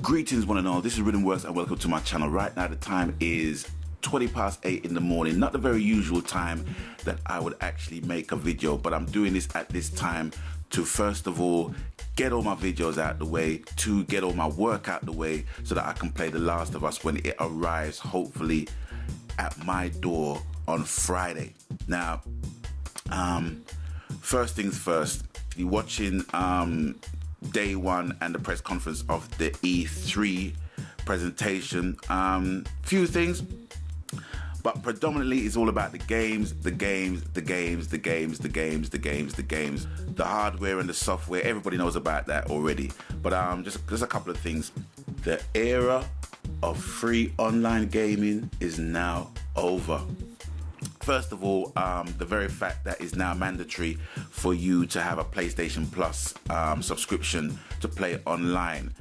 Greetings one and all, this is Rhythm Works and welcome to my channel. Right now the time is 20 past 8 in the morning, not the very usual time that I would actually make a video, but I'm doing this at this time to first of all get all my videos out the way, to get all my work out the way so that I can play The Last of Us when it arrives hopefully at my door on Friday. Now, first things first, you're watching day one and the press conference of the E3 presentation. Few things, but predominantly it's all about the games, the hardware and the software. Everybody knows about that already, but just a couple of things. The era of free online gaming is now over. First of all, the very fact that it's now mandatory for you to have a PlayStation Plus subscription to play online.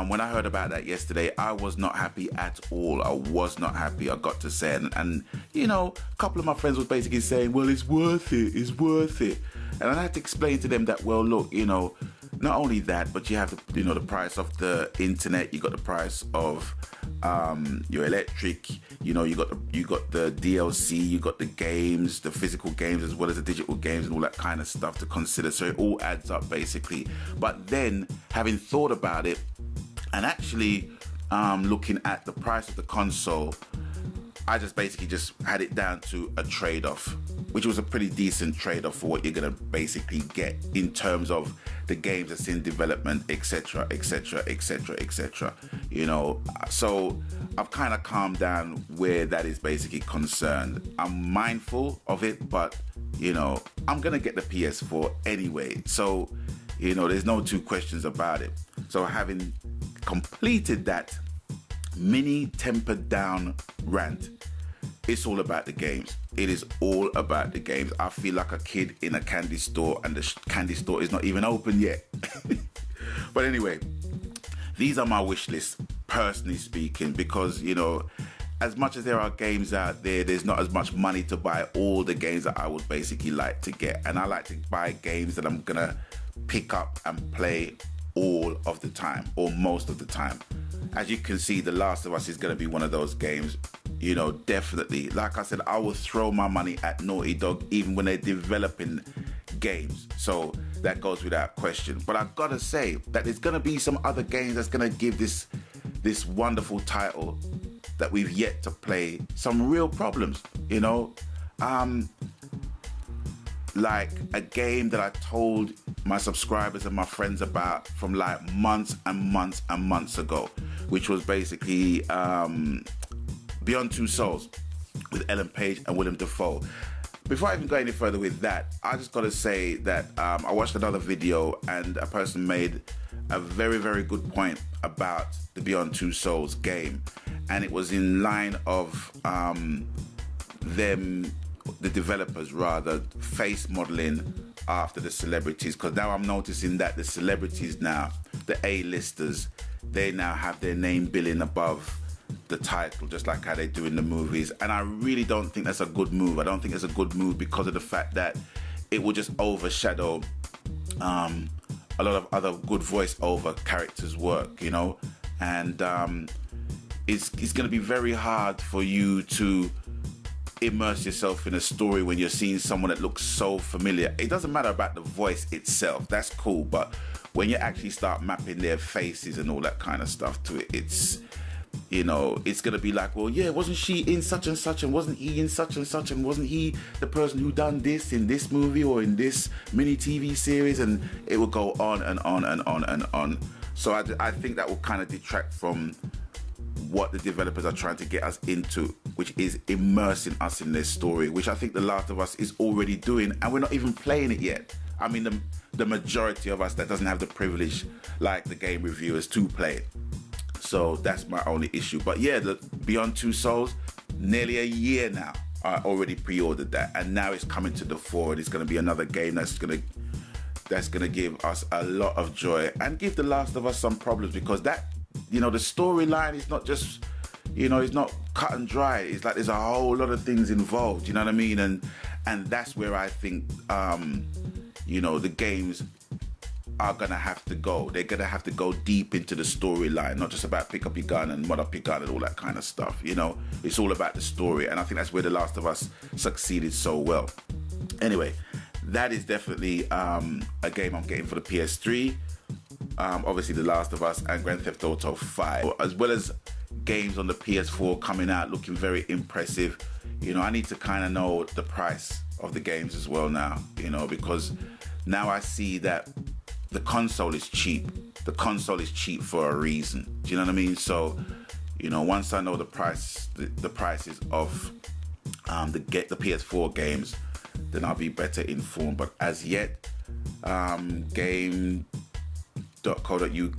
When I heard about that yesterday, I was not happy at all. I was not happy, I got to say. And you know, a couple of my friends was basically saying, well, it's worth it, it's worth it. And I had to explain to them that, well, look, you know, not only that, but you have the, you know, the price of the internet, you got the price of your electric, you know, you got the DLC, you got the games, the physical games as well as the digital games and all that kind of stuff to consider. So it all adds up basically. But then having thought about it and actually looking at the price of the console, I just basically just had it down to a trade-off, which was a pretty decent trade-off for what you're gonna basically get in terms of the games that's in development, etc, etc, etc, etc. You know, so I've kind of calmed down where that is basically concerned. I'm mindful of it, but you know, I'm gonna get the PS4 anyway, so you know, there's no two questions about it. So having completed that mini tempered down rant, it's all about the games. It is all about the games. I feel like a kid in a candy store and the candy store is not even open yet. But anyway, these are my wish lists, personally speaking, because, you know, as much as there are games out there, there's not as much money to buy all the games that I would basically like to get. And I like to buy games that I'm gonna pick up and play all of the time, or most of the time. As you can see, The Last of Us is going to be one of those games, you know, definitely. Like I said, I will throw my money at Naughty Dog even when they're developing games. So that goes without question. But I've got to say that there's going to be some other games that's going to give this wonderful title that we've yet to play some real problems, you know. Like a game that I told my subscribers and my friends about from like months and months and months ago, which was basically Beyond Two Souls with Ellen Page and Willem Dafoe. Before I even go any further with that, I just got to say that I watched another video and a person made a very, very good point about the Beyond Two Souls game, and it was in line of the developers rather, face modeling after the celebrities, because now I'm noticing that the celebrities now, the A-listers, they now have their name billing above the title, just like how they do in the movies. And I really don't think that's a good move. I don't think it's a good move because of the fact that it will just overshadow a lot of other good voiceover characters' work, you know. And it's going to be very hard for you to immerse yourself in a story when you're seeing someone that looks so familiar. It doesn't matter about the voice itself, that's cool, but when you actually start mapping their faces and all that kind of stuff to it, it's, you know, it's gonna be like, well, yeah, wasn't she in such and such, and wasn't he in such and such, and wasn't he the person who done this in this movie or in this mini TV series, and it will go on and on and on and on. So I think that will kind of detract from what the developers are trying to get us into, which is immersing us in their story, which I think The Last of Us is already doing, and we're not even playing it yet. I mean, the majority of us that doesn't have the privilege, like the game reviewers, to play it. So that's my only issue. But yeah, the Beyond Two Souls, nearly a year now, I already pre-ordered that, and now it's coming to the fore, and it's going to be another game that's going to give us a lot of joy and give The Last of Us some problems, because that, you know, the storyline is not just, you know, it's not cut and dry. It's like there's a whole lot of things involved, you know what I mean? And that's where I think, you know, the games are gonna have to go. They're gonna have to go deep into the storyline, not just about pick up your gun and mod up your gun and all that kind of stuff. You know, it's all about the story, and I think that's where The Last of Us succeeded so well. Anyway, that is definitely a game I'm getting for the PS3. Obviously, The Last of Us and Grand Theft Auto 5, as well as games on the PS4 coming out looking very impressive. You know, I need to kind of know the price of the games as well now, you know, because now I see that the console is cheap. The console is cheap for a reason. Do you know what I mean? So, you know, once I know the prices of the PS4 games, then I'll be better informed. But as yet, game.co.uk,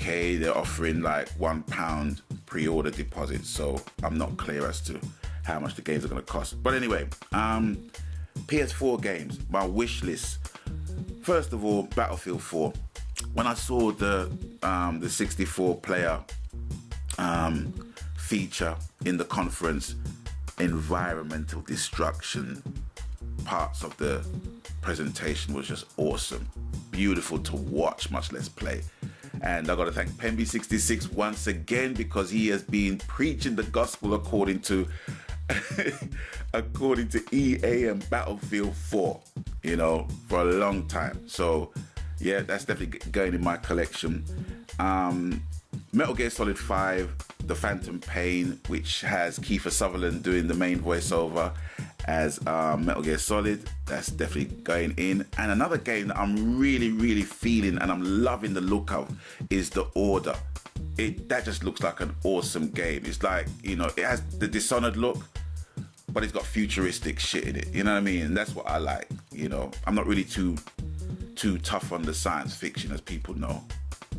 they're offering like £1 pre-order deposit. So I'm not clear as to how much the games are going to cost. But anyway, PS4 games, my wish list. First of all, Battlefield 4. When I saw the 64-player feature in the conference, environmental destruction parts of the presentation was just awesome. Beautiful to watch, much less play. And I got to thank Pemby66 once again, because he has been preaching the gospel according to EA and Battlefield 4, you know, for a long time. So yeah, that's definitely going in my collection. Metal Gear Solid 5, The Phantom Pain, which has Kiefer Sutherland doing the main voiceover as Metal Gear Solid, that's definitely going in. And another game that I'm really, really feeling and I'm loving the look of is The Order. That just looks like an awesome game. It's like, you know, it has the Dishonored look, but it's got futuristic shit in it. You know what I mean? And that's what I like. You know, I'm not really too tough on the science fiction, as people know.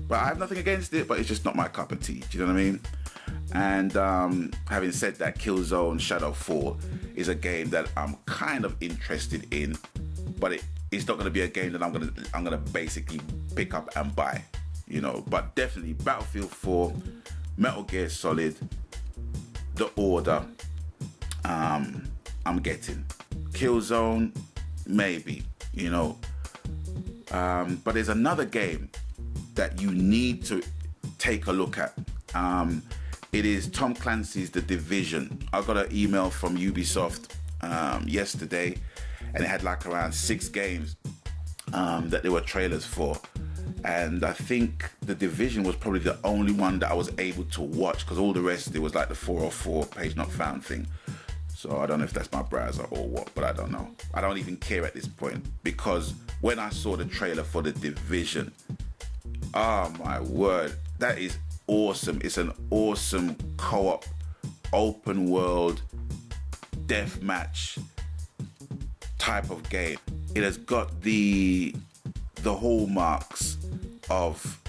But I have nothing against it, but it's just not my cup of tea. Do you know what I mean? And having said that, Killzone Shadow 4 is a game that I'm kind of interested in, but it's not going to be a game that I'm gonna basically pick up and buy. You know, but definitely Battlefield 4, Metal Gear Solid, The Order, I'm getting. Killzone, maybe, you know. But there's another game that you need to take a look at. It is Tom Clancy's The Division. I got an email from Ubisoft yesterday, and it had like around 6 games that there were trailers for. And I think The Division was probably the only one that I was able to watch, because all the rest, it was like the 404 page not found thing. So I don't know if that's my browser or what, but I don't know. I don't even care at this point, because when I saw the trailer for The Division, oh my word, that is awesome. It's an awesome co-op, open world, deathmatch type of game. It has got the hallmarks of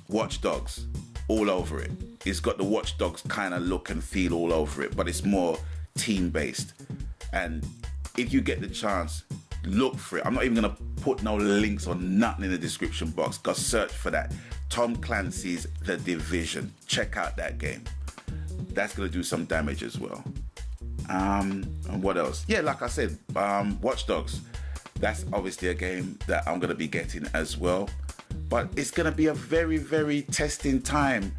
Watch Dogs all over it. It's got the Watch Dogs kind of look and feel all over it, but it's more team-based. And if you get the chance, look for it. I'm not even going to put no links or nothing in the description box. Go search for that. Tom Clancy's The Division. Check out that game. That's going to do some damage as well. And what else? Yeah, like I said, Watch Dogs. That's obviously a game that I'm going to be getting as well. But it's going to be a very, very testing time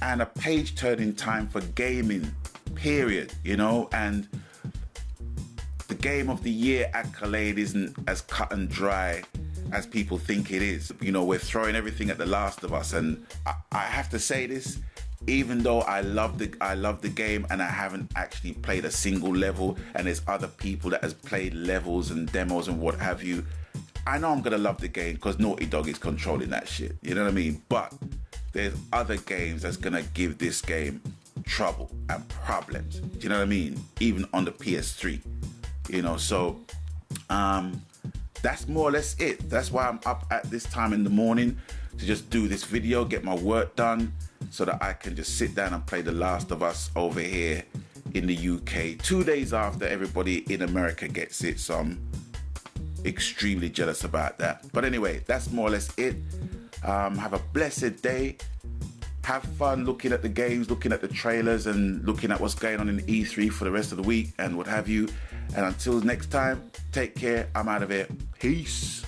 and a page-turning time for gaming, period, you know? And the Game of the Year accolade isn't as cut and dry as people think it is. You know, we're throwing everything at The Last of Us, and I have to say this, even though I love the game and I haven't actually played a single level, and there's other people that has played levels and demos and what have you, I know I'm gonna love the game because Naughty Dog is controlling that shit. You know what I mean? But there's other games that's gonna give this game trouble and problems. Do you know what I mean? Even on the PS3. You know, so that's more or less it. That's why I'm up at this time in the morning, to just do this video, get my work done, so that I can just sit down and play The Last of Us over here in the UK 2 days after everybody in America gets it. So I'm extremely jealous about that. But anyway, that's more or less it. Have a blessed day. Have fun looking at the games, looking at the trailers, and looking at what's going on in E3 for the rest of the week and what have you. And until next time, take care. I'm out of here. Peace.